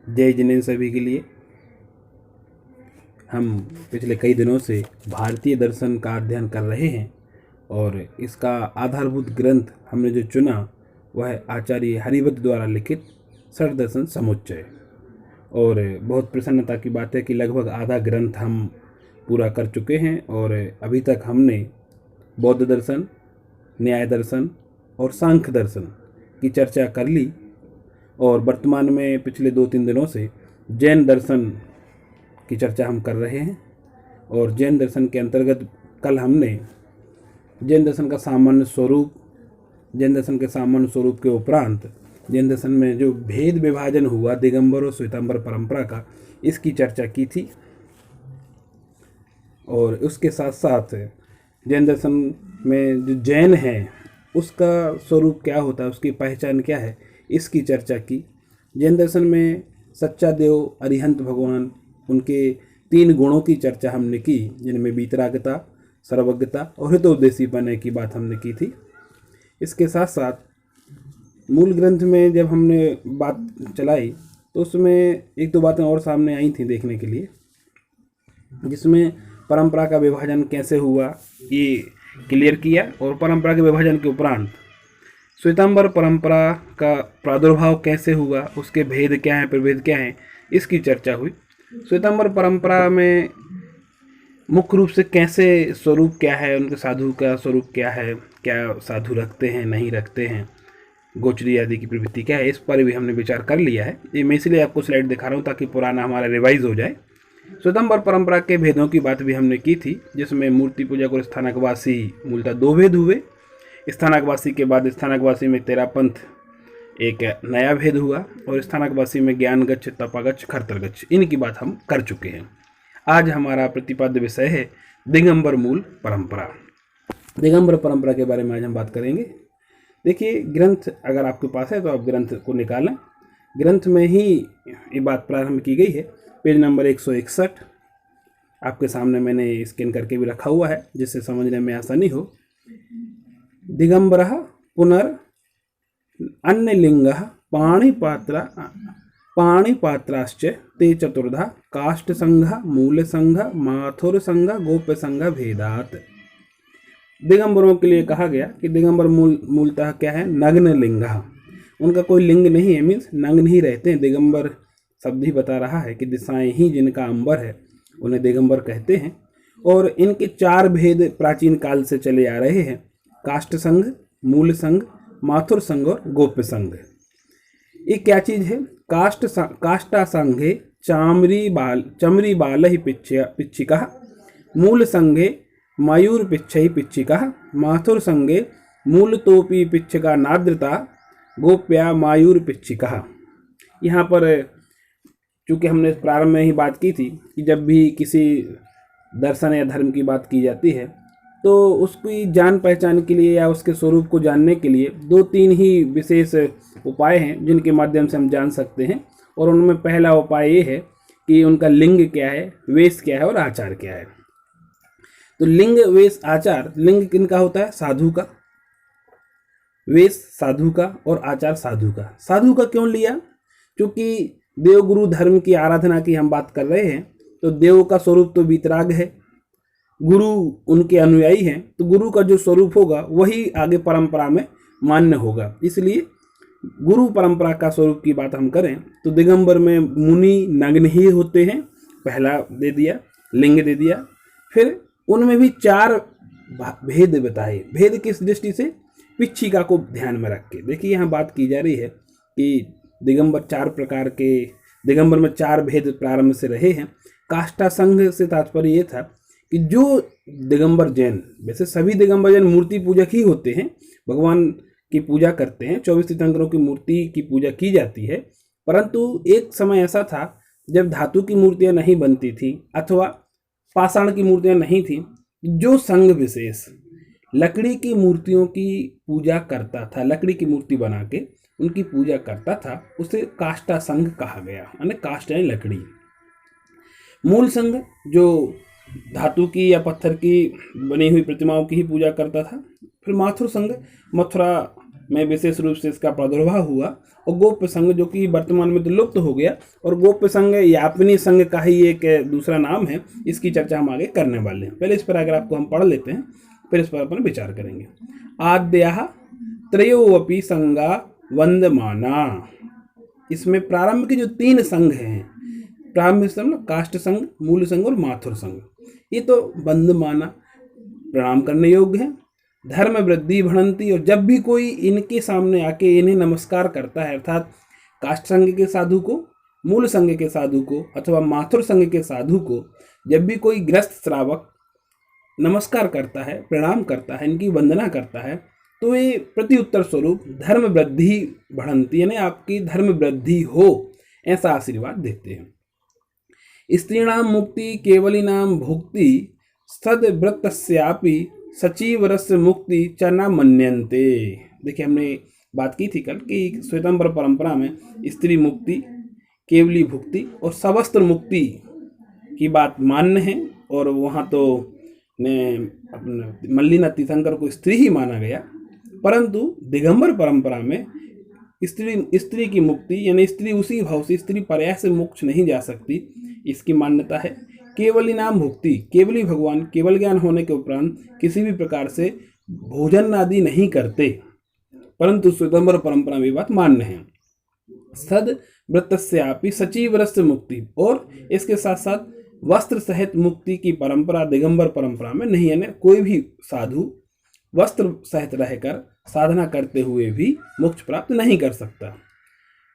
जय जिनेंद्र सभी के लिए। हम पिछले कई दिनों से भारतीय दर्शन का अध्ययन कर रहे हैं और इसका आधारभूत ग्रंथ हमने जो चुना वह आचार्य हरिवत द्वारा लिखित षट दर्शन समुच्चय। और बहुत प्रसन्नता की बात है कि लगभग आधा ग्रंथ हम पूरा कर चुके हैं और अभी तक हमने बौद्ध दर्शन, न्याय दर्शन और सांख्य दर्शन की चर्चा कर ली और वर्तमान में पिछले 2-3 दिनों से जैन दर्शन की चर्चा हम कर रहे हैं। और जैन दर्शन के अंतर्गत कल हमने जैन दर्शन का सामान्य स्वरूप, जैन दर्शन के सामान्य स्वरूप के उपरांत जैन दर्शन में जो भेद विभाजन हुआ दिगंबर और श्वेतांबर परंपरा का, इसकी चर्चा की थी। और उसके साथ साथ जैन दर्शन में जो जैन है उसका स्वरूप क्या होता है, उसकी पहचान क्या है, इसकी चर्चा की। जैन दर्शन में सच्चा देव, अरिहंत भगवान, उनके 3 गुणों की चर्चा हमने की, जिनमें वीतरागता, सर्वज्ञता और हितोपदेशीपन की बात हमने की थी। इसके साथ साथ मूल ग्रंथ में जब हमने बात चलाई तो उसमें 1-2 बातें और सामने आई थी देखने के लिए, जिसमें परंपरा का विभाजन कैसे हुआ ये क्लियर किया और परंपरा के विभाजन के उपरांत श्वेतांबर परंपरा का प्रादुर्भाव कैसे हुआ, उसके भेद क्या हैं, प्रभेद क्या हैं, इसकी चर्चा हुई। श्वेतांबर परंपरा में मुख्य रूप से कैसे स्वरूप क्या है, उनके साधु का स्वरूप क्या है, क्या साधु रखते हैं, नहीं रखते हैं, गोचरी आदि की प्रवृत्ति क्या है, इस पर भी हमने विचार कर लिया है। ये मैं इसलिए आपको स्लाइड दिखा रहा हूँ ताकि पुराना हमारा रिवाइज हो जाए। श्वेतांबर परंपरा के भेदों की बात भी हमने की थी, जिसमें मूर्ति पूजक और स्थानकवासी मूलतः 2 भेद हुए। स्थानकवासी के बाद स्थानकवासी में तेरापंथ एक नया भेद हुआ और स्थानकवासी में ज्ञानगच्छ, तपागच्छ, खरतरगच्छ, इनकी बात हम कर चुके हैं। आज हमारा प्रतिपाद्य विषय है दिगंबर मूल परंपरा। दिगंबर परंपरा के बारे में आज हम बात करेंगे। देखिए, ग्रंथ अगर आपके पास है तो आप ग्रंथ को निकालें। ग्रंथ में ही ये बात प्रारंभ की गई है। पेज नंबर 161 आपके सामने मैंने स्कैन करके भी रखा हुआ है, जिससे समझने में आसानी हो। दिगंबरः पुनर अन्यलिंगः पाणिपात्राश्च ते चतुर्धा काष्ठसंघः, मूलसंघः, माथुरसंघः, गोप्यसंघः भेदात्। दिगंबरों के लिए कहा गया कि दिगंबर मूलतः क्या है, नग्न लिंगः, उनका कोई लिंग नहीं है, मीन्स नग्न ही रहते हैं। दिगंबर शब्द ही बता रहा है कि दिशाएं ही जिनका अंबर है उन्हें दिगंबर कहते हैं। और इनके 4 भेद प्राचीन काल से चले आ रहे हैं, काष्ठ संघ, मूल संघ, माथुर संघ और गोप्य संघ। ये क्या चीज है? काष्ठा संघे चमरी बाल ही पिच्छिका, मूल संघे मयूर पिच्छई पिच्छिका, माथुर संघे मूल तोपी पिच्छिका नाद्रता, गोप्या मायूर पिच्छिका। यहाँ पर चूँकि हमने प्रारंभ में ही बात की थी कि जब भी किसी दर्शन या धर्म की बात की जाती है तो उसकी जान पहचान के लिए या उसके स्वरूप को जानने के लिए 2-3 ही विशेष उपाय हैं जिनके माध्यम से हम जान सकते हैं। और उनमें पहला उपाय ये है कि उनका लिंग क्या है, वेश क्या है और आचार क्या है। तो लिंग, वेश, आचार, लिंग किनका होता है? साधु का। वेश साधु का और आचार साधु का। साधु का क्यों लिया? क्योंकि देवगुरु धर्म की आराधना की हम बात कर रहे हैं, तो देव का स्वरूप तो वीतराग है, गुरु उनके अनुयायी हैं, तो गुरु का जो स्वरूप होगा वही आगे परंपरा में मान्य होगा। इसलिए गुरु परंपरा का स्वरूप की बात हम करें तो दिगंबर में मुनि नग्न ही होते हैं, पहला दे दिया, लिंग दे दिया। फिर उनमें भी 4 भेद बताए। भेद किस दृष्टि से? पिच्छिका को ध्यान में रख के। देखिए, यहाँ बात की जा रही है कि दिगंबर 4 प्रकार के, दिगंबर में 4 भेद प्रारंभ से रहे हैं। काष्ठा संघ से तात्पर्य ये था कि जो दिगंबर जैन, वैसे सभी दिगंबर जैन मूर्ति पूजक ही होते हैं, भगवान की पूजा करते हैं, 24 तीर्थंकरों की मूर्ति की पूजा की जाती है। परंतु एक समय ऐसा था जब धातु की मूर्तियां नहीं बनती थी अथवा पाषाण की मूर्तियां नहीं थी, जो संघ विशेष लकड़ी की मूर्तियों की पूजा करता था, लकड़ी की मूर्ति बना के उनकी पूजा करता था, उसे काष्ठा संघ कहा गया, यानी काष्ठ यानी लकड़ी। मूल संघ जो धातु की या पत्थर की बनी हुई प्रतिमाओं की ही पूजा करता था। फिर माथुर संघ मथुरा में विशेष रूप से इसका प्रादुर्भाव हुआ, और गोप्य संघ जो कि वर्तमान में तो लुप्त हो गया, और गोप्य संघ यापनी संघ का ही एक दूसरा नाम है। इसकी चर्चा हम आगे करने वाले हैं। पहले इस पैराग्राफ को हम पढ़ लेते हैं, फिर इस पर अपन विचार करेंगे। आद्याः त्रयोऽपि संघा वंदमाना। इसमें प्रारंभ के जो 3 संघ हैं, प्रारंभिक संघ काष्ठ संघ, मूल संघ और माथुर संघ, ये तो वंदमाना प्रणाम करने योग्य है। धर्म वृद्धि बढ़ंती, और जब भी कोई इनके सामने आके इन्हें नमस्कार करता है, अर्थात काष्ठ संघ के साधु को, मूल संघ के साधु को अथवा माथुर संघ के साधु को जब भी कोई ग्रस्त श्रावक नमस्कार करता है, प्रणाम करता है, इनकी वंदना करता है, तो ये प्रति उत्तर स्वरूप धर्म वृद्धि बढ़ंती, यानी आपकी धर्म वृद्धि हो, ऐसा आशीर्वाद देते हैं। स्त्रीणाम मुक्ति केवलिनाम भुक्ति सद्व्रतस्यापि सचिवरस्य मुक्ति च न मन्यन्ते। देखिए, हमने बात की थी कल कि श्वेतांबर परंपरा में स्त्री मुक्ति, केवली भुक्ति और सवस्त्र मुक्ति की बात मान्य है, और वहाँ तो मल्लिना तीर्थंकर को स्त्री ही माना गया, परंतु दिगंबर परंपरा में स्त्री की मुक्ति, यानी स्त्री उसी भाव से, स्त्री पर्याय से मोक्ष नहीं जा सकती, इसकी मान्यता है। केवली नाम भुक्ति, केवली भगवान केवल ज्ञान होने के उपरांत किसी भी प्रकार से भोजन आदि नहीं करते, परंतु श्वेतांबर परंपरा में बात मान्य है। सद व्रतस्यापि सचिवरस्य मुक्ति, और इसके साथ साथ वस्त्र सहित मुक्ति की परंपरा दिगंबर परंपरा में नहीं, यानी कोई भी साधु वस्त्र सहित रहकर साधना करते हुए भी मोक्ष प्राप्त नहीं कर सकता।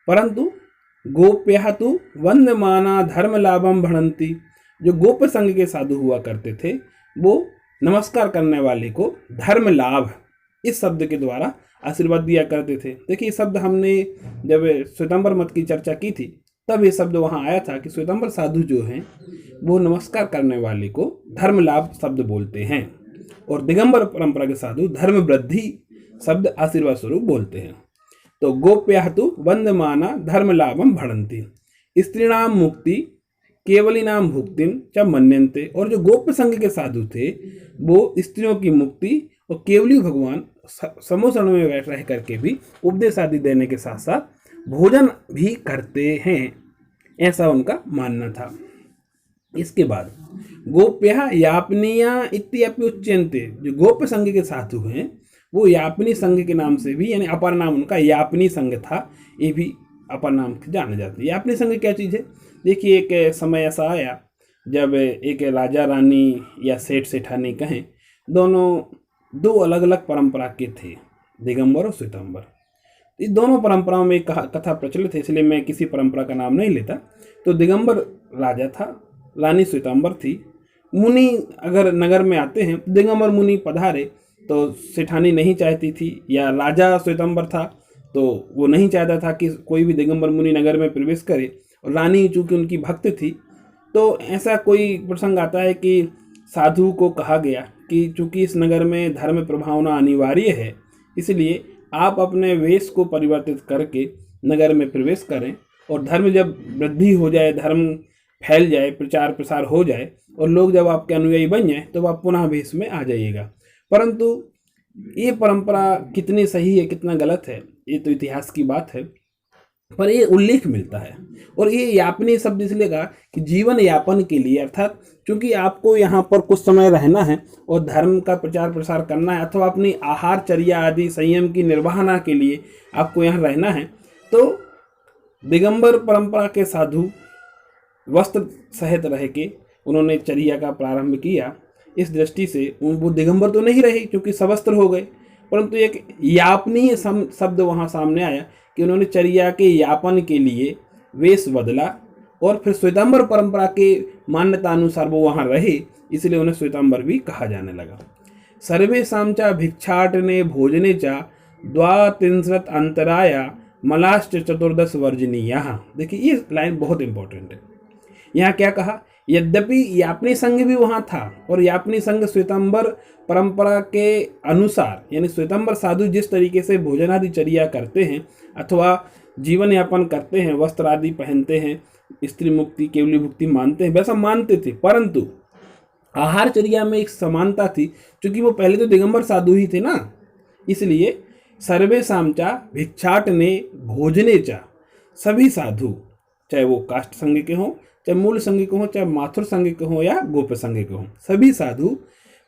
परंतु गोप्यः तु वंदमाना धर्म लाभम भणन्ति, जो गोप्य संघ के साधु हुआ करते थे, वो नमस्कार करने वाले को धर्म लाभ इस शब्द के द्वारा आशीर्वाद दिया करते थे। देखिए, शब्द हमने जब श्वेतांबर मत की चर्चा की थी, तब ये शब्द वहाँ आया था कि श्वेतांबर साधु जो हैं वो नमस्कार करने वाले को धर्म लाभ शब्द बोलते हैं, और दिगंबर परंपरा के साधु धर्म वृद्धि शब्द आशीर्वाद स्वरूप बोलते हैं। तो गोप्यः तु वंदमाना धर्म लाभम भणन्ति, स्त्रीणाम मुक्ति केवलिनाम भुक्तिम च मन्यन्ते, और जो गोप्य संघ के साधु थे वो स्त्रियों की मुक्ति और केवली भगवान समोसरण में बैठ रह करके भी उपदेश आदि देने के साथ साथ भोजन भी करते हैं, ऐसा उनका मानना था। इसके बाद गोप्यः यापनीया इत्यपि उच्यन्ते, जो गोप्य संघ के साधु हैं वो यापनी संघ के नाम से भी, यानी अपर नाम उनका यापनी संघ था, ये भी अपर नाम से जाना जाता है। यापनी संघ क्या चीज़ है? देखिए, एक समय ऐसा आया जब एक राजा रानी या सेठ सेठानी कहें, दोनों 2 अलग अलग परंपरा के थे, दिगंबर और श्वेतांबर। इस दोनों परंपराओं में एक कथा प्रचलित है, इसलिए मैं किसी परंपरा का नाम नहीं लेता। तो दिगंबर राजा था, रानी श्वेतांबर थी। मुनि अगर नगर में आते हैं, दिगंबर मुनि पधारे तो सेठानी नहीं चाहती थी, या राजा श्वेतांबर था तो वो नहीं चाहता था कि कोई भी दिगंबर मुनि नगर में प्रवेश करे, और रानी चूँकि उनकी भक्त थी, तो ऐसा कोई प्रसंग आता है कि साधु को कहा गया कि चूँकि इस नगर में धर्म प्रभावना अनिवार्य है, इसलिए आप अपने वेश को परिवर्तित करके नगर में प्रवेश करें, और धर्म जब वृद्धि हो जाए, धर्म फैल जाए, प्रचार प्रसार हो जाए, और लोग जब आपके अनुयायी बन जाए, तो आप पुनः वेश में आ जाइएगा। परंतु ये परंपरा कितनी सही है, कितना गलत है, ये तो इतिहास की बात है, पर ये उल्लेख मिलता है। और ये यापनी शब्द इसलिए कहा कि जीवन यापन के लिए, अर्थात चूंकि आपको यहाँ पर कुछ समय रहना है और धर्म का प्रचार प्रसार करना है, अथवा अपनी आहारचर्या आदि संयम की निर्वहना के लिए आपको यहाँ रहना है, तो दिगंबर परंपरा के साधु वस्त्र सहित रह के उन्होंने चर्या का प्रारंभ किया। इस दृष्टि से वो दिगंबर तो नहीं रहे क्योंकि सवस्त्र हो गए, परंतु एक यापनीय शब्द वहाँ सामने आया कि उन्होंने चर्या के यापन के लिए वेश बदला, और फिर श्वेतांबर परंपरा के मान्यता अनुसार वो वहाँ रहे, इसलिए उन्हें श्वेतांबर भी कहा जाने लगा। सर्वेषां च भिक्षाटने भोजने च 32 अंतराया मलाश्च 14 वर्जनीयाः। देखिए, ये लाइन बहुत इंपॉर्टेंट है। यहाँ क्या कहा? यद्यपि यापनी संघ भी वहाँ था, और यापनी संघ श्वेतांबर परंपरा के अनुसार, यानी श्वेतांबर साधु जिस तरीके से भोजन आदि चर्या करते हैं अथवा जीवन यापन करते हैं, वस्त्र आदि पहनते हैं, स्त्री मुक्ति केवली भुक्ति मानते हैं, वैसा मानते थे, परंतु आहारचर्या में एक समानता थी, क्योंकि वो पहले तो दिगंबर साधु ही थे ना, इसलिए सर्वेषां च भिक्षाटने भोजने च, सभी साधु चाहे वो काष्ठ संघ के हों, चाहे मूल संघ के हों, चाहे माथुर संघ के हों या गोप संघ के हों, सभी साधु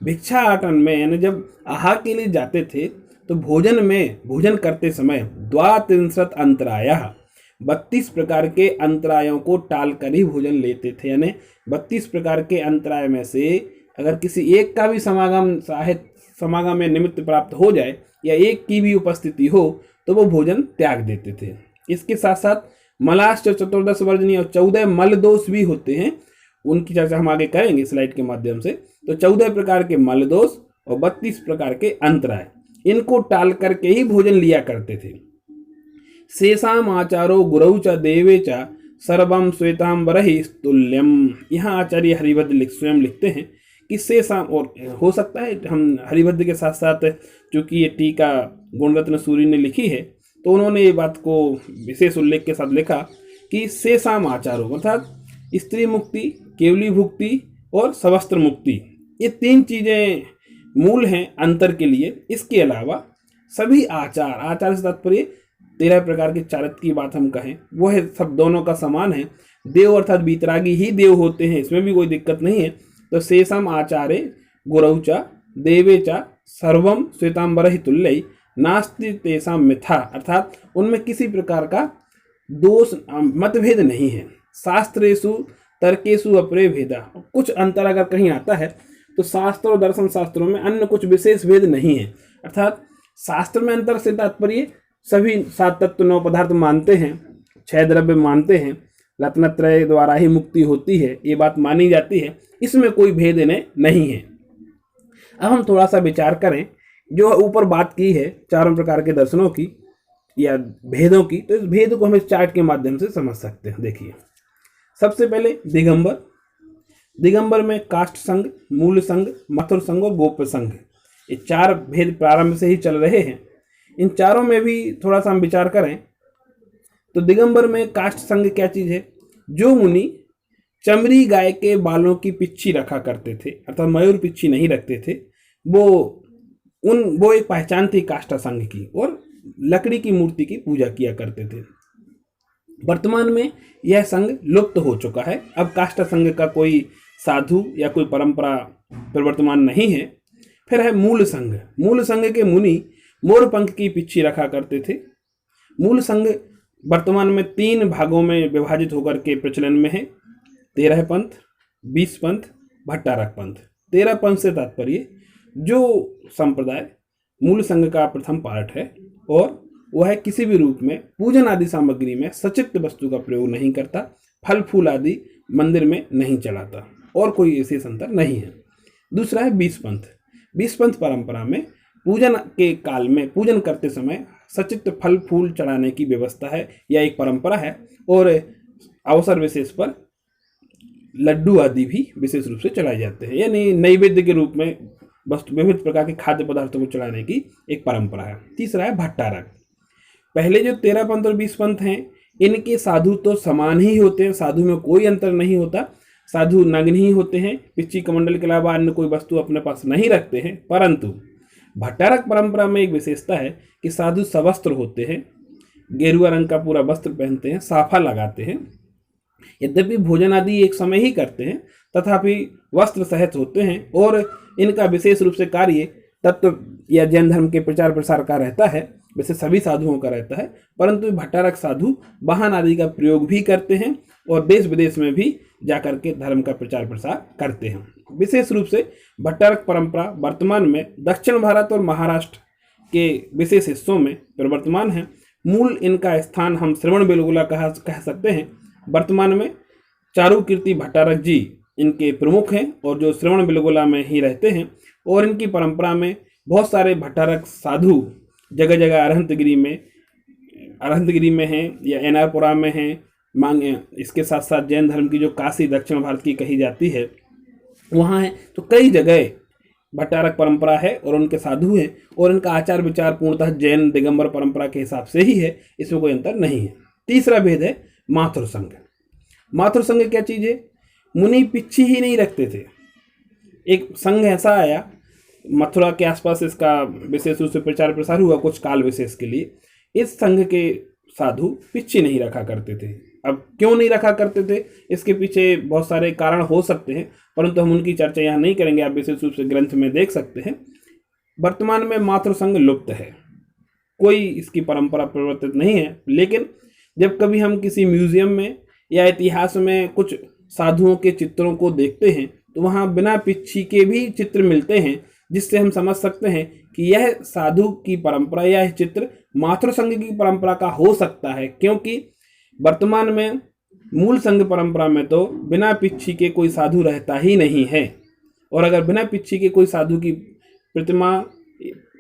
भिक्षाटन में यानी जब आहार के लिए जाते थे तो भोजन करते समय 32 अंतरायः 32 प्रकार के अंतरायों को टाल कर ही भोजन लेते थे। यानी 32 प्रकार के अंतराय में से अगर किसी एक का भी समागम में निमित्त प्राप्त हो जाए या एक की भी उपस्थिति हो तो वो भोजन त्याग देते थे। इसके साथ साथ मलाश्च चतुर्दश वर्जनीय और 14 मल दोष भी होते हैं, उनकी चर्चा हम आगे करेंगे स्लाइड के माध्यम से। तो 14 प्रकार के मल दोष और 32 प्रकार के अंतराय, इनको टाल करके ही भोजन लिया करते थे। शेषाम आचारो गुरौ च देवे च सर्वम श्वेतांबरहि तुल्यम। यहाँ आचार्य हरिभद्र स्वयं लिखते हैं कि शेषाम, और हो सकता है हम हरिभद्र के साथ साथ चूंकि ये टीका गुणरत्न सूरी ने लिखी है तो उन्होंने ये बात को विशेष उल्लेख के साथ लिखा कि शेषाम आचारो अर्थात स्त्री मुक्ति, केवली भुक्ति और सवस्त्र मुक्ति, ये 3 चीजें मूल हैं अंतर के लिए। इसके अलावा सभी आचार से तात्पर्य 13 प्रकार के चारित्र की बात हम कहें वो है सब दोनों का समान है। देव अर्थात बीतरागी ही देव होते हैं, इसमें भी कोई दिक्कत नहीं है। तो शेषम आचारे गुरौ च देवे च सर्वम श्वेतांबरहि तुल्यै नास्ति तेषां मिथ्या, अर्थात उनमें किसी प्रकार का दोष मतभेद नहीं है। शास्त्रेषु तर्केषु अपरे भेदा, कुछ अंतर अगर कहीं आता है तो शास्त्र और दर्शन शास्त्रों में अन्य कुछ विशेष भेद नहीं है। अर्थात शास्त्र में अंतर से तात्पर्य सभी 7 तत्व 9 पदार्थ मानते हैं, 6 द्रव्य मानते हैं, रत्नत्रय द्वारा ही मुक्ति होती है, ये बात मानी जाती है, इसमें कोई भेद नहीं है। अब हम थोड़ा सा विचार करें जो ऊपर बात की है चारों प्रकार के दर्शनों की या भेदों की, तो इस भेद को हम इस चार्ट के माध्यम से समझ सकते हैं। देखिए सबसे पहले दिगंबर में काष्ठ संघ, मूल संघ, मथुर संघ और गोप संघ, ये 4 भेद प्रारंभ से ही चल रहे हैं। इन चारों में भी थोड़ा सा हम विचार करें तो दिगंबर में काष्ठ संघ क्या चीज है? जो मुनि चमड़ी गाय के बालों की पिच्छी रखा करते थे, अर्थात मयूर पिच्छी नहीं रखते थे, वो एक पहचान थी काष्ठ संघ की, और लकड़ी की मूर्ति की पूजा किया करते थे। वर्तमान में यह संघ लुप्त हो चुका है, अब काष्ठ संघ का कोई साधु या कोई परंपरा प्रवर्तमान नहीं है। फिर है मूल संघ। मूल संघ के मुनि मोर पंख की पिच्छी रखा करते थे। मूल संघ वर्तमान में 3 भागों में विभाजित होकर के प्रचलन में है, 13 पंथ, 20 पंथ, भट्टारक पंथ। 13 पंथ से तात्पर्य जो संप्रदाय मूल संघ का प्रथम पार्ट है और वह किसी भी रूप में पूजन आदि सामग्री में सचित्र वस्तु का प्रयोग नहीं करता, फल फूल आदि मंदिर में नहीं चढ़ाता, और कोई विशेष अंतर नहीं है। दूसरा है 20 पंथ। 20 पंथ परंपरा में पूजन के काल में पूजन करते समय सचित्र फल फूल चढ़ाने की व्यवस्था है या एक परंपरा है, और अवसर विशेष पर लड्डू आदि भी विशेष रूप से चढ़ाए जाते हैं, यानी नैवेद्य के रूप में वस्तु विविध प्रकार के खाद्य पदार्थों को चढ़ाने की एक परंपरा है। तीसरा है भट्टारक। पहले जो 13 पंथ और 20 पंथ हैं इनके साधु तो समान ही होते हैं, साधु में कोई अंतर नहीं होता, साधु नग्न ही होते हैं, पिच्ची कमंडल के अलावा अन्य कोई वस्तु अपने पास नहीं रखते हैं। परंतु भट्टारक परंपरा में एक विशेषता है कि साधु सवस्त्र होते हैं, गेरुआ रंग का पूरा वस्त्र पहनते हैं, साफा लगाते हैं। यद्यपि भोजन आदि एक समय ही करते हैं तथापि वस्त्र सहित होते हैं, और इनका विशेष रूप से कार्य तत्व या जैन धर्म के प्रचार प्रसार का रहता है, वैसे सभी साधुओं का रहता है, परंतु भट्टारक साधु वाहन आदि का प्रयोग भी करते हैं और देश विदेश में भी जाकर के धर्म का प्रचार प्रसार करते हैं। विशेष रूप से भट्टारक परंपरा वर्तमान में दक्षिण भारत और महाराष्ट्र के विशेष हिस्सों में प्रवर्तमान है। मूल इनका स्थान हम श्रवण बेलगोला कह सकते हैं। वर्तमान में चारुकीर्ति भट्टारक जी इनके प्रमुख हैं और जो श्रवण बेलगोला में ही रहते हैं, और इनकी परंपरा में बहुत सारे भट्टारक साधु जगह जगह अरहंतगिरी में हैं या एनारपुरा में हैं, मांगे। इसके साथ साथ जैन धर्म की जो काशी दक्षिण भारत की कही जाती है वहाँ है, तो कई जगह भट्टारक परंपरा है और उनके साधु हैं, और इनका आचार विचार पूर्णतः जैन दिगंबर परंपरा के हिसाब से ही है, इसमें कोई अंतर नहीं है। तीसरा भेद है माथुर संघ। माथुर संघ क्या चीज़ है? मुनि पिच्छी ही नहीं रखते थे। एक संघ ऐसा आया मथुरा के आसपास इसका विशेष रूप से प्रचार प्रसार हुआ कुछ काल विशेष के लिए। इस संघ के साधु पिच्ची नहीं रखा करते थे। अब क्यों नहीं रखा करते थे, इसके पीछे बहुत सारे कारण हो सकते हैं, परंतु हम उनकी चर्चा यहाँ नहीं करेंगे, आप विशेष रूप से ग्रंथ में देख सकते हैं। वर्तमान में मातृ संघ लुप्त है, कोई इसकी परंपरा प्रवर्तित नहीं है। लेकिन जब कभी हम किसी म्यूजियम में या इतिहास में कुछ साधुओं के चित्रों को देखते हैं तो वहाँ बिना पिच्छी के भी चित्र मिलते हैं, जिससे हम समझ सकते हैं कि यह साधु की परंपरा या यह चित्र मातृ संघ की परंपरा का हो सकता है। क्योंकि वर्तमान में मूल संघ परंपरा में तो बिना पिच्छी के कोई साधु रहता ही नहीं है, और अगर बिना पिच्छी के कोई साधु की प्रतिमा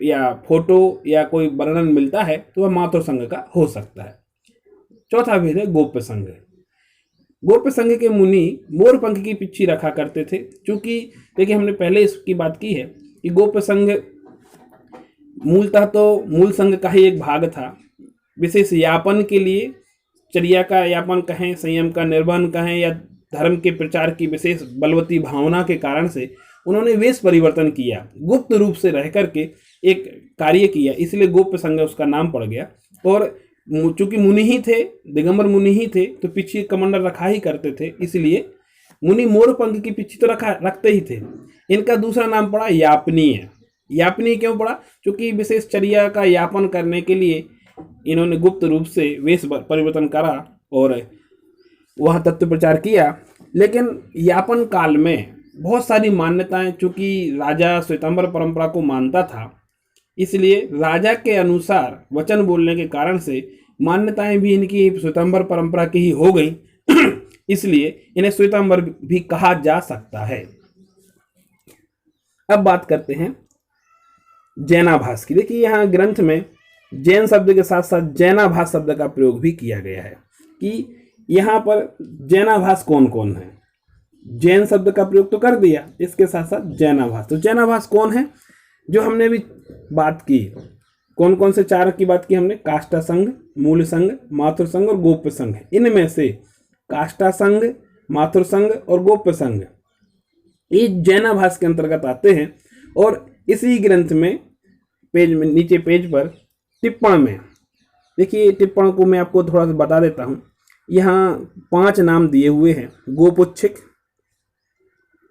या फोटो या कोई वर्णन मिलता है तो वह मातृ संघ का हो सकता है। चौथा भेद है गोप्य संघ। गोप्य संघ के मुनि मोर पंख की पिच्छी रखा करते थे। चूंकि देखिए हमने पहले इसकी बात की है कि गोप्य संघ मूलतः तो मूल संघ का ही एक भाग था। विशेष यापन के लिए, चर्या का यापन कहें, संयम का निर्वहन कहें, या धर्म के प्रचार की विशेष बलवती भावना के कारण से उन्होंने वेश परिवर्तन किया, गुप्त रूप से रह करके एक कार्य किया, इसलिए गोप्य संघ उसका नाम पड़ गया। और चूंकि मुनि ही थे, दिगंबर मुनि ही थे, तो पिच्छी कमंडल रखा ही करते थे, इसलिए मुनि मोर पंख की पिच्छी तो रखते ही थे। इनका दूसरा नाम पड़ा यापनीय। यापनीय क्यों पड़ा? क्योंकि विशेष चर्या का यापन करने के लिए इन्होंने गुप्त रूप से वेश परिवर्तन करा और वह तत्व प्रचार किया। लेकिन यापन काल में बहुत सारी मान्यताएं, चूंकि राजा श्वेतांबर परंपरा को मानता था, इसलिए राजा के अनुसार वचन बोलने के कारण से मान्यताएं भी इनकी श्वेतांबर परंपरा की ही हो गई। इसलिए इन्हें श्वेतांबर भी कहा जा सकता है। अब बात करते हैं जैनाभास की। देखिए यहाँ ग्रंथ में जैन शब्द के साथ साथ जैनाभास शब्द का प्रयोग भी किया गया है कि यहाँ पर जैनाभास कौन कौन है। जैन शब्द का प्रयोग तो कर दिया, इसके साथ साथ जैनाभास। तो जैनाभास कौन है? जो हमने भी बात की, कौन कौन से चार की बात की हमने? काष्ठा संघ, मूल संघ, मातृ संघ और गोप्य संघ। इनमें से काष्ठा संघ, मातृ संघ और गोप्य संघ ये जैनाभास के अंतर्गत आते हैं। और इसी ग्रंथ में पेज में नीचे पेज पर टिप्पण में देखिए, टिप्पण को मैं आपको थोड़ा सा बता देता हूँ। यहाँ 5 नाम दिए हुए हैं। गोपुच्छिक,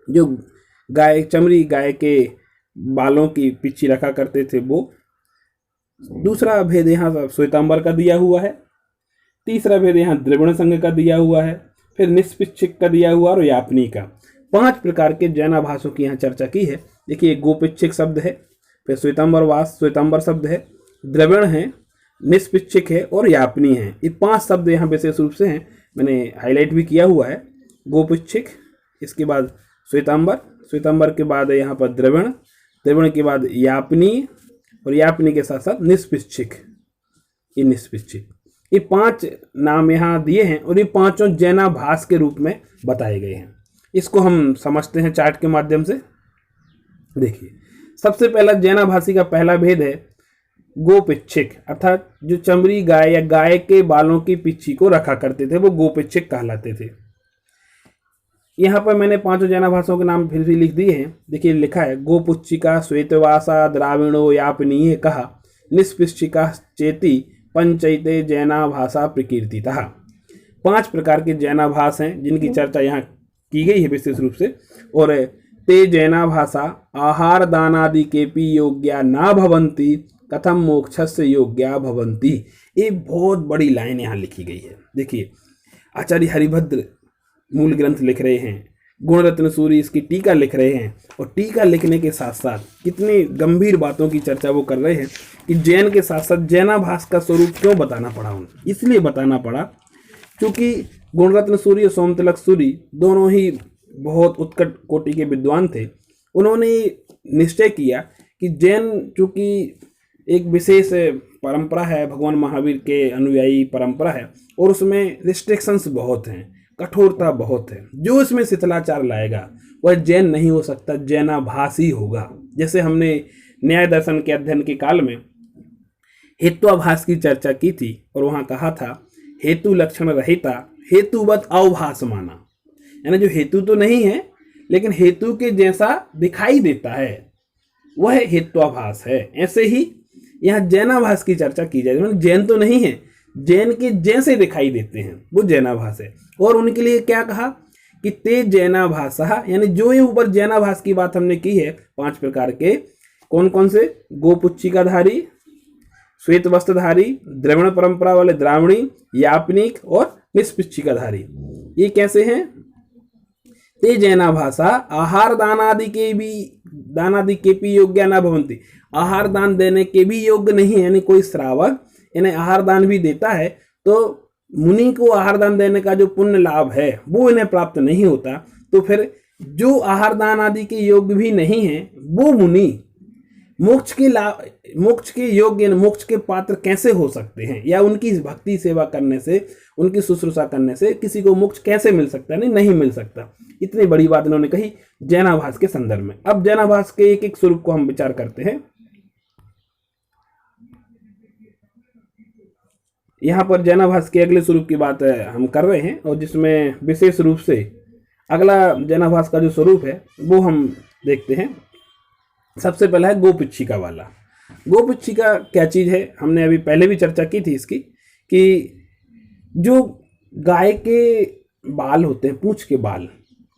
जो गाय, चमड़ी गाय के बालों की पिच्छी रखा करते थे वो। दूसरा भेद यहाँ श्वेतांबर का दिया हुआ है। तीसरा भेद यहाँ द्रविड़ संघ का दिया हुआ है। फिर निष्पिच्छिक का दिया हुआ और यापनी का। 5 प्रकार के जैनाभासों की यहाँ चर्चा की है। देखिए गोपिच्छिक शब्द है, फिर श्वेतांबर शब्द है, द्रविड़ है, निष्पिच्छिक है और यापनी है। ये 5 शब्द यहाँ विशेष रूप से हैं, मैंने हाईलाइट भी किया हुआ है। गोपिच्छिक, इसके बाद श्वेतांबर के बाद यहाँ पर द्रविड़ के बाद यापनी और यापनी के साथ साथ निष्पिच्छिक। ये 5 नाम यहाँ दिए हैं और ये 5 जैनाभास के रूप में बताए गए हैं। इसको हम समझते हैं चार्ट के माध्यम से। देखिए सबसे पहला जैनाभासी का पहला भेद है गोपिच्छिक, अर्थात जो चमड़ी गाय या गाय के बालों की पिच्छी को रखा करते थे वो गोपिच्छिक कहलाते थे। यहाँ पर मैंने 5 जैनाभासों के नाम फिर भी लिख दिए हैं। देखिए लिखा है गोपुच्छिका श्वेतवासा द्राविणो यापनीय कहा निष्पिच्छिका चेती पंचैते जैनाभाषा प्रकीर्तितः। 5 प्रकार के जैनाभास हैं जिनकी चर्चा यहाँ की गई है विशेष रूप से। और ते जैनाभाषा आहार दानादि केपि योग्या ना भवंती कथम मोक्षस्य योग्या भवंती। ये बहुत बड़ी लाइन यहाँ लिखी गई है। देखिए आचार्य हरिभद्र मूल ग्रंथ लिख रहे हैं, गुणरत्न सूरी इसकी टीका लिख रहे हैं, और टीका लिखने के साथ साथ कितनी गंभीर बातों की चर्चा वो कर रहे हैं कि जैन के साथ साथ जैनाभास का स्वरूप क्यों बताना पड़ा उन्हें। इसलिए बताना पड़ा क्योंकि गुणरत्न सूरी और सोमतिलक सूरी दोनों ही बहुत उत्कट कोटि के विद्वान थे। उन्होंने निश्चय किया कि जैन चूँकि एक विशेष परंपरा है, भगवान महावीर के अनुयायी परंपरा है, और उसमें रिस्ट्रिक्शंस बहुत हैं, कठोरता बहुत है। जो इसमें शिथिलाचार लाएगा वह जैन नहीं हो सकता, जैनाभासी होगा। जैसे हमने न्याय दर्शन के अध्ययन के काल में हेत्वाभास की चर्चा की थी और वहाँ कहा था हेतु लक्षण रहिता हेतुवत अवभास माना, यानी जो हेतु तो नहीं है लेकिन हेतु के जैसा दिखाई देता है, वह हेत्वाभास है। ऐसे ही यहाँ जैनाभास की चर्चा की जाए, मतलब जैन तो नहीं है, जैन के जैसे दिखाई देते हैं, वो जैनाभास है। और उनके लिए क्या कहा कि ते जैनाभासः, यानी जो ये ऊपर जैनाभास की बात हमने की है 5 प्रकार के, कौन कौन से, गोपुच्छिकाधारी, श्वेत वस्त्रधारी, द्रविड़ परंपरा वाले द्राविणी, यापनिक और निष्पिच्छिकाधारी, ये कैसे हैं, ते जैनाभासा आहार दानादि के भी योग्य न भवन्ति, आहार दान देने के भी योग्य नहीं, यानी कोई श्रावक इन्हें आहार दान भी देता है तो मुनि को आहार दान देने का जो पुण्य लाभ है वो इन्हें प्राप्त नहीं होता, तो फिर जो आहार दान आदि के योग्य भी नहीं है वो मुनि मोक्ष के योग्य, मोक्ष के पात्र कैसे हो सकते हैं, या उनकी भक्ति सेवा करने से, उनकी शुश्रूषा करने से किसी को मोक्ष कैसे मिल सकता है, नहीं मिल सकता। इतनी बड़ी बात इन्होंने कही जैनाभास के संदर्भ में। अब जैनाभास के एक एक स्वरूप को हम विचार करते हैं। यहाँ पर जैनाभास के अगले स्वरूप की बात हम कर रहे हैं, और जिसमें विशेष रूप से अगला जैनाभास का जो स्वरूप है वो हम देखते हैं। सबसे पहला है गोपिच्छिका वाला। गोपिच्छिका क्या चीज़ है, हमने अभी पहले भी चर्चा की थी इसकी, कि जो गाय के बाल होते हैं, पूंछ के बाल,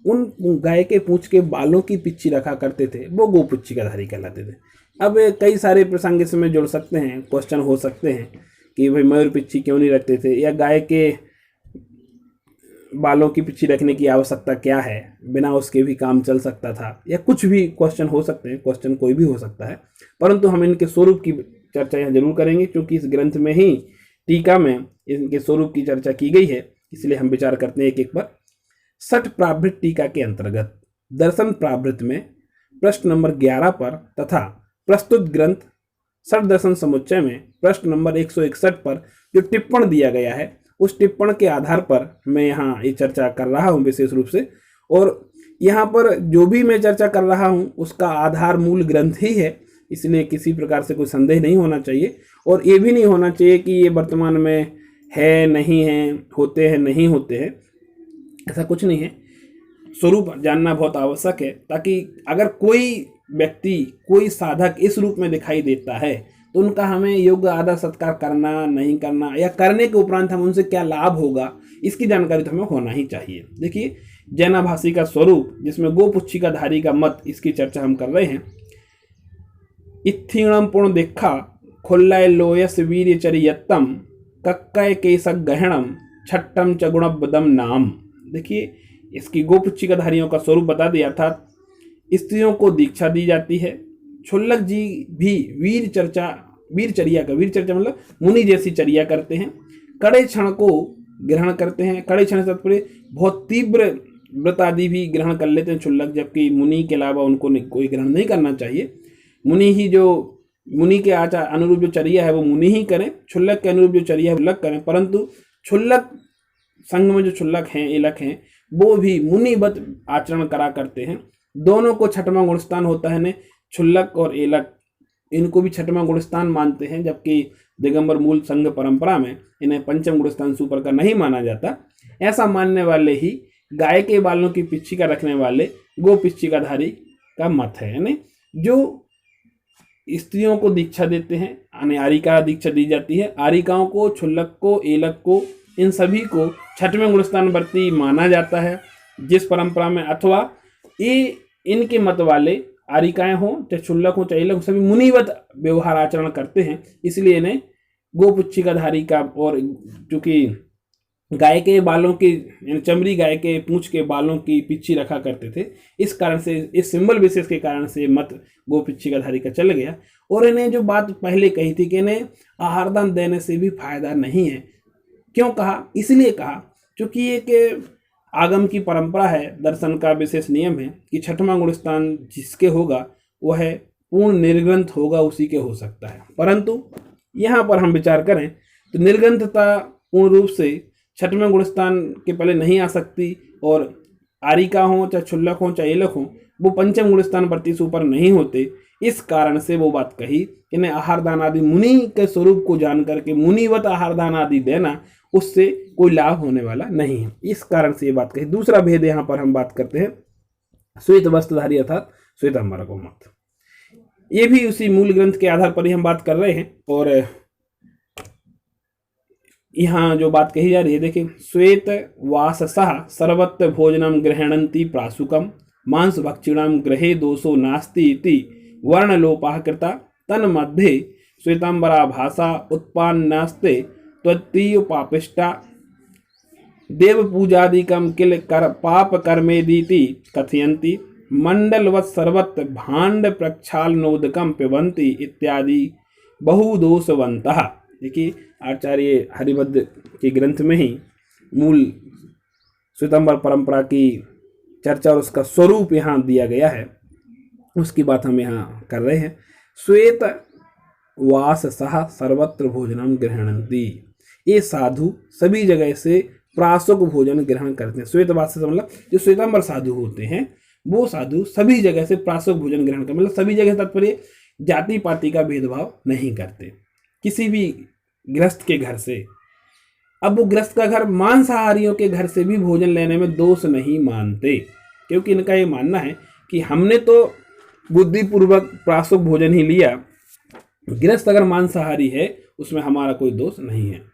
उन गाय के पूंछ के बालों की पिच्छी रखा करते थे, वो गोपिच्छिकाधारी कहलाते थे। अब कई सारे प्रसंग इसमें जुड़ सकते हैं, क्वेश्चन हो सकते हैं कि भाई मयूर पिच्छी क्यों नहीं रखते थे, या गाय के बालों की पिच्छी रखने की आवश्यकता क्या है, बिना उसके भी काम चल सकता था, या कुछ भी क्वेश्चन हो सकते हैं, क्वेश्चन कोई भी हो सकता है। परंतु हम इनके स्वरूप की चर्चा यहाँ जरूर करेंगे, क्योंकि इस ग्रंथ में ही टीका में इनके स्वरूप की चर्चा की गई है, इसलिए हम विचार करते हैं एक एक पर। सठ प्राभृत टीका के अंतर्गत दर्शन प्राभृत में प्रश्न नंबर 11 पर तथा प्रस्तुत ग्रंथ सठ दर्शन समुच्चय में प्रश्न नंबर 161 पर जो टिप्पण दिया गया है, उस टिप्पण के आधार पर मैं यहाँ ये चर्चा कर रहा हूँ विशेष रूप से। और यहाँ पर जो भी मैं चर्चा कर रहा हूँ उसका आधार मूल ग्रंथ ही है, इसलिए किसी प्रकार से कोई संदेह नहीं होना चाहिए। और ये भी नहीं होना चाहिए कि ये वर्तमान में है नहीं है, होते हैं नहीं होते हैं, ऐसा कुछ नहीं है। स्वरूप जानना बहुत आवश्यक है, ताकि अगर कोई व्यक्ति, कोई साधक इस रूप में दिखाई देता है तो उनका हमें योग्य आदर सत्कार करना, नहीं करना, या करने के उपरांत हम उनसे क्या लाभ होगा, इसकी जानकारी तो हमें होना ही चाहिए। देखिए जैनाभासी का स्वरूप, जिसमें गोपुच्छिकाधारी का मत, इसकी चर्चा हम कर रहे हैं। इत्थीणम पूर्ण देखा खुल्लय लोयस वीर्य चरियत्तम कक्कय केसक गहणम छट्टम च गुणबदम नाम। देखिए इसकी गोपुच्छिकाधारियों का स्वरूप बता दिया, अर्थात स्त्रियों को दीक्षा दी जाती है। छुल्लक जी भी वीर चर्या मतलब मुनि जैसी चर्या करते हैं। कड़े क्षण को ग्रहण करते हैं, कड़े क्षण से बहुत तीव्र व्रत आदि भी ग्रहण कर लेते हैं छुल्लक, जबकि मुनि के अलावा उनको कोई ग्रहण नहीं करना चाहिए। मुनि के आचार अनुरूप जो चर्या है वो मुनि ही करें, छुल्लक के अनुरूप जो चर्या है छुल्लक करें। परंतु छुल्लक संघ में जो छुल्लक हैं, एलक हैं, वो भी मुनिवत आचरण करा करते हैं। दोनों को छठवां गुणस्थान होता है ने, छुल्लक और एलक इनको भी छठवां गुणस्थान मानते हैं, जबकि दिगंबर मूल संघ परंपरा में इन्हें पंचम गुणस्थान से ऊपर का नहीं माना जाता। ऐसा मानने वाले ही गाय के बालों की पिच्छिका रखने वाले गोपिच्छिकाधारी का मत है, यानी जो स्त्रियों को दीक्षा देते हैं, यानी आरिका दीक्षा दी जाती है। आरिकाओं को, छुल्लक को, एलक को, इन सभी को छठवें गुणस्थान वर्ती माना जाता है जिस परंपरा में, अथवा ये इनके मत वाले आरिकाएं हों, चाहे छुल्लक हो चाहे एलक, सभी मुनिवत व्यवहार आचरण करते हैं, इसलिए इन्हें गोपुच्छिकाधारी का। और चूंकि गाय के बालों की, चमड़ी गाय के पूंछ के बालों की पिच्छी रखा करते थे, इस कारण से, इस सिंबल विशेष के कारण से मत गोपिच्छिकाधारी का चल गया। और इन्हें जो बात पहले कही थी कि इन्हें आहारदान देने से भी फायदा नहीं है, क्यों कहा, इसलिए कहा क्योंकि एक आगम की परंपरा है, दर्शन का विशेष नियम है कि छठवां गुणस्थान जिसके होगा वह पूर्ण निर्ग्रंथ होगा, उसी के हो सकता है। परंतु यहाँ पर हम विचार करें तो निर्ग्रंथता पूर्ण रूप से छठवें गुणस्थान के पहले नहीं आ सकती, और आरिका हो चाहे छुल्लक हो चाहे एलक हो, वो पंचम गुणस्थान वर्ती से ऊपर नहीं होते। इस कारण से वो बात कही कि इन्हें आहारदान आदि, मुनि के स्वरूप को जान करके मुनिवत आहारदान आदि देना, उससे कोई लाभ होने वाला नहीं है, इस कारण से ये बात कही। दूसरा भेद यहाँ पर हम बात करते हैं श्वेत वस्त्रधारी अर्थात श्वेतांबर को मत। ये भी उसी मूल ग्रंथ के आधार पर ही हम बात कर रहे हैं। और यहाँ जो बात कही जा रही है, देखिए, श्वेत वाससः सर्वत्र भोजनम गृह्णन्ति प्रासुकम मांस भक्षिणाम गृहे दोषो नास्ति इति वर्णलोपः कृता तन्मध्ये श्वेतांबरा भाषा उत्पन्नास्ते त्वत्तीय पापिष्टा देव पूजादिकम किल कर पाप कर्मेदीति कथयन्ति मंडलवत् सर्वत्र भांड प्रक्षालनोदकम पिबन्ति इत्यादि बहुदोषवन्तः। देखिए, आचार्य हरिभद्र के ग्रंथ में ही मूल श्वेतांबर परंपरा की चर्चा और उसका स्वरूप यहाँ दिया गया है, उसकी बात हम यहाँ कर रहे हैं। श्वेत वाससः सर्वत्र भोजनम गृह्णन्ति, ये साधु सभी जगह से प्रासुक भोजन ग्रहण करते हैं। श्वेत वास से मतलब जो श्वेतांबर साधु होते हैं, वो साधु सभी जगह से प्रासुक भोजन ग्रहण करते, मतलब सभी जगह तात्पर्य जाति पाति का भेदभाव नहीं करते। किसी भी गृहस्थ के घर से, अब वो गृहस्थ का घर मांसाहारियों के घर से भी भोजन लेने में दोष नहीं मानते, क्योंकि इनका ये मानना है कि हमने तो बुद्धिपूर्वक प्रासुक भोजन ही लिया, गृहस्थ अगर मांसाहारी है उसमें हमारा कोई दोष नहीं है।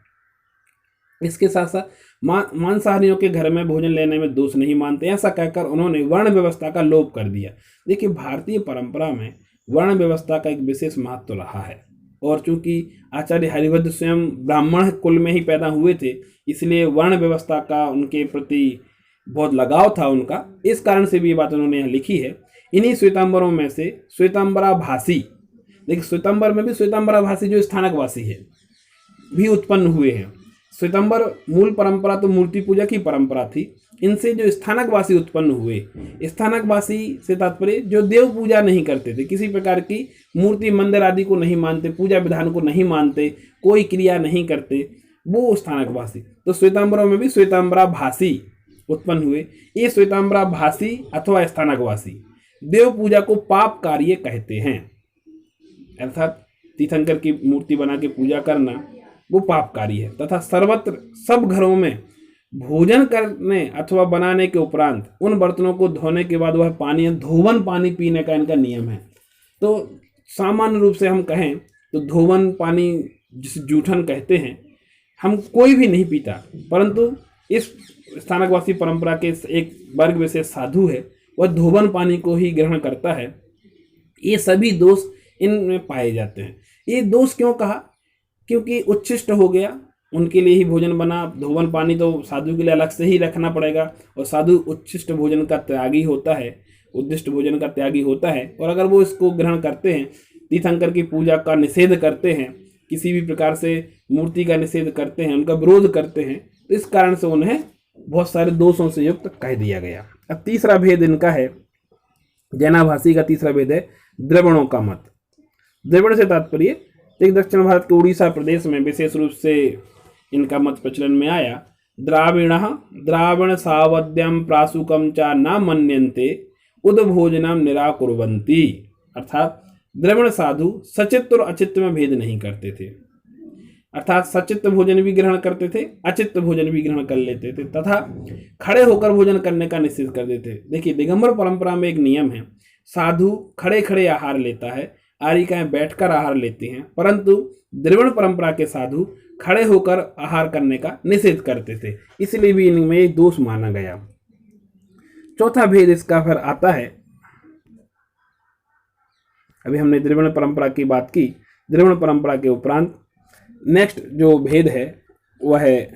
इसके साथ साथ मांसाहारियों के घर में भोजन लेने में दोष नहीं मानते, ऐसा कहकर उन्होंने वर्ण व्यवस्था का लोप कर दिया। देखिए, भारतीय परंपरा में वर्ण व्यवस्था का एक विशेष महत्व रहा है, और चूंकि आचार्य हरिभद्र स्वयं ब्राह्मण कुल में ही पैदा हुए थे, इसलिए वर्ण व्यवस्था का उनके प्रति बहुत लगाव था उनका, इस कारण से भी ये बात उन्होंने यहाँ लिखी है। इन्हीं श्वेतांबरों में से श्वेतांबरा भाषी, देखिए श्वेतांबर में भी श्वेतांबरा भाषी जो स्थानकवासी है भी उत्पन्न हुए हैं। श्वेतांबर मूल परंपरा तो मूर्ति पूजा की परंपरा थी, इनसे जो स्थानकवासी उत्पन्न हुए, स्थानकवासी से तात्पर्य जो देव पूजा नहीं करते थे, किसी प्रकार की मूर्ति मंदिर आदि को नहीं मानते, पूजा विधान को नहीं मानते, कोई क्रिया नहीं करते, वो स्थानकवासी। तो श्वेतांबरों में भी श्वेतांबरा भाषी उत्पन्न हुए। ये श्वेतांबरा भाषी अथवा स्थानकवासी देव पूजा को पाप कार्य कहते हैं, अर्थात तीर्थंकर की मूर्ति बना के पूजा करना वो पाप कार्य है। तथा सर्वत्र सब घरों में भोजन करने अथवा बनाने के उपरांत उन बर्तनों को धोने के बाद वह पानी, धोवन पानी पीने का इनका नियम है। तो सामान्य रूप से हम कहें तो धोवन पानी, जिसे जूठन कहते हैं, हम कोई भी नहीं पीता, परंतु इस स्थानकवासी परंपरा के एक वर्ग विशेष साधु है, वह धोवन पानी को ही ग्रहण करता है। ये सभी दोष इनमें पाए जाते हैं। ये दोष क्यों कहा? क्योंकि उच्छिष्ट हो गया, उनके लिए ही भोजन बना, धोवन पानी तो साधु के लिए अलग से ही रखना पड़ेगा, और साधु उच्छिष्ट भोजन का त्यागी होता है, उद्दिष्ट भोजन का त्यागी होता है। और अगर वो इसको ग्रहण करते हैं, तीर्थंकर की पूजा का निषेध करते हैं, किसी भी प्रकार से मूर्ति का निषेध करते हैं, उनका विरोध करते हैं, तो इस कारण से उन्हें बहुत सारे दोषों से युक्त कह दिया गया। अब तीसरा भेद इनका है, जैनाभाषी का तीसरा भेद है द्रविड़ों का मत। द्रविड़ से तात्पर्य दक्षिण भारत के उड़ीसा प्रदेश में विशेष रूप से इनका मत प्रचलन में आया। द्राविण सावध्यम प्रासुकम च न मन्यन्ते उद्भोजनम निराकुर्वन्ति, अर्थात द्रविड़ साधु सचित्त और अचित्त में भेद नहीं करते थे, अर्थात सचित्त भोजन भी ग्रहण करते थे, अचित्त भोजन भी ग्रहण कर लेते थे, तथा खड़े होकर भोजन करने का निषेध कर देते। देखिए, दिगंबर परंपरा में एक नियम है, साधु खड़े खड़े आहार लेता है, आर्यिकाएं बैठकर आहार लेती हैं, परंतु द्रविड़ परंपरा के साधु खड़े होकर आहार करने का निषेध करते थे, इसलिए भी इनमें एक दोष माना गया। चौथा भेद इसका फिर आता है, अभी हमने द्रविड़ परंपरा की बात की, द्रविड़ परंपरा के उपरांत नेक्स्ट जो भेद है वह है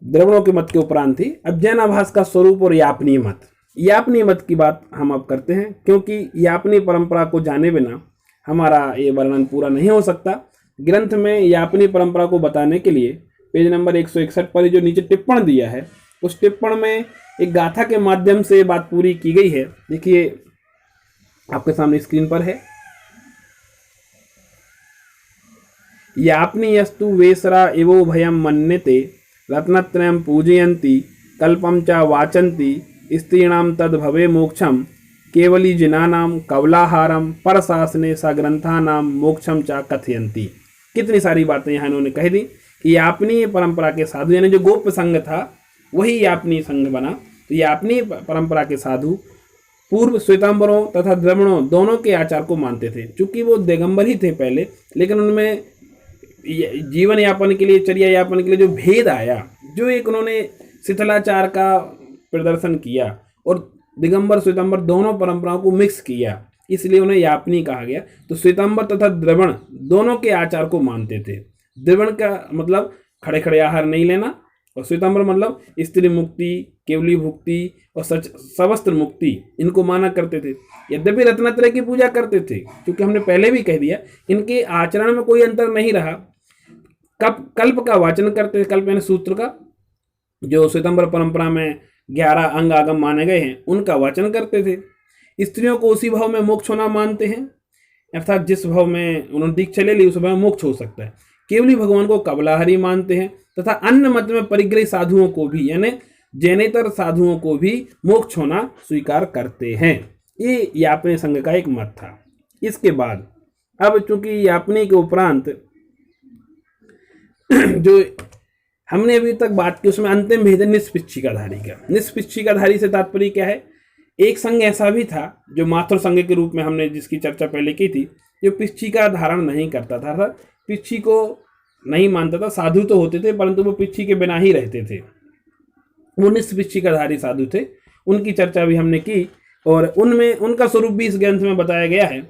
द्रविड़ों के मत के उपरांत ही अब जैनाभास का स्वरूप और यापनीय मत। यापनीय मत की बात हम अब करते हैं, क्योंकि यापनीय परंपरा को जाने बिना हमारा ये वर्णन पूरा नहीं हो सकता। ग्रंथ में यापनीय परंपरा को बताने के लिए पेज नंबर 161 पर जो नीचे टिप्पण दिया है, उस टिप्पण में एक गाथा के माध्यम से बात पूरी की गई है। देखिए, आपके सामने स्क्रीन पर है। यापनीयस्तु वेसरा इवो भयम मन्यते रत्नत्रयं पूजयन्ति कल्पम च वाचन्ति स्त्रीणाम तद भवे मोक्षम केवली जिनानाम कवलाहारम परशासने सग्रंथानाम मोक्षम च कथयन्ति। कितनी सारी बातें यहाँ इन्होंने कह दी कि यापनीय परंपरा के साधु, यानी जो गोप्य संघ था वही यापनीय संघ बना। तो यापनीय परंपरा के साधु पूर्व श्वेतांबरों तथा द्रविड़ों दोनों के आचार को मानते थे। चूंकि वो दिगंबर ही थे पहले, लेकिन उनमें जीवन यापन के लिए, चर्या यापन के लिए जो भेद आया, जो एक उन्होंने शिथिलाचार का प्रदर्शन किया और दिगंबर श्वेतांबर दोनों परंपराओं को मिक्स किया, इसलिए उन्हें यापनी कहा गया। तो श्वेतांबर तथा द्रविड़ दोनों के आचार को मानते थे। द्रविड़ का मतलब खड़े खड़े आहार नहीं लेना, और श्वेतांबर मतलब स्त्री मुक्ति, केवली भुक्ति और सवस्त्र मुक्ति, इनको माना करते थे। यद्यपि रत्नत्रय की पूजा करते थे, क्योंकि हमने पहले भी कह दिया इनके आचरण में कोई अंतर नहीं रहा। कल्प का वाचन करते थे, कल्प यानी सूत्र का, जो श्वेतांबर परंपरा में 11 अंग आगम माने गए हैं उनका वाचन करते थे। स्त्रियों को उसी भाव में मोक्ष होना मानते हैं, अर्थात जिस भाव में उन्होंने दीक्षा ले ली उस भाव में मोक्ष हो सकता है। केवली भगवान को कबलाहरी मानते हैं तथा अन्य मत में परिग्रही साधुओं को भी, यानी जैनेतर साधुओं को भी मोक्ष होना स्वीकार करते हैं। ये यापनी संघ का एक मत था। इसके बाद अब चूंकि यापनी के उपरांत जो हमने अभी तक बात की उसमें अंतिम भेद है निष्पिच्छिकाधारी का। निष्पिच्छिकाधारी से तात्पर्य क्या है? एक संघ ऐसा भी था जो माथुर संघ के रूप में हमने जिसकी चर्चा पहले की थी, जो पिच्छिका धारण नहीं करता था, पिच्छी को नहीं मानता था। साधु तो होते थे परंतु वो पिच्छी के बिना ही रहते थे, वो निष्पिच्छिकाधारी साधु थे। उनकी चर्चा भी हमने की और उनमें उनका स्वरूप भी इस ग्रंथ में बताया गया है।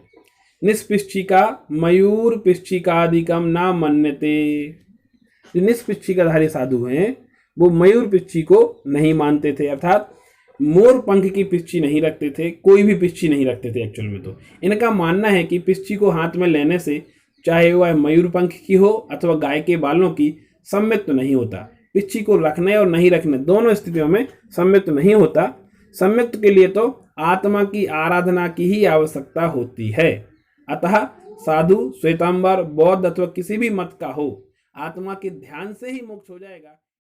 निष्पिच्छिका मयूर पिच्छिकादिकम ना मन्यते। जो निष्पिच्छिकाधारी साधु हैं वो मयूर पिच्छी को नहीं मानते थे, अर्थात मोर पंख की पिच्छी नहीं रखते थे, कोई भी पिच्छी नहीं रखते थे। एक्चुअल में तो इनका मानना है कि पिच्छी को हाथ में लेने से, चाहे वह मयूर पंख की हो अथवा गाय के बालों की, सम्यक्त नहीं होता। पिच्छी को रखने और नहीं रखने दोनों स्थितियों में सम्यक्त नहीं होता। सम्यक्त के लिए तो आत्मा की आराधना की ही आवश्यकता होती है। अतः साधु, श्वेतांबर, बौद्ध अथवा किसी भी मत का हो, आत्मा के ध्यान से ही मोक्ष हो जाएगा।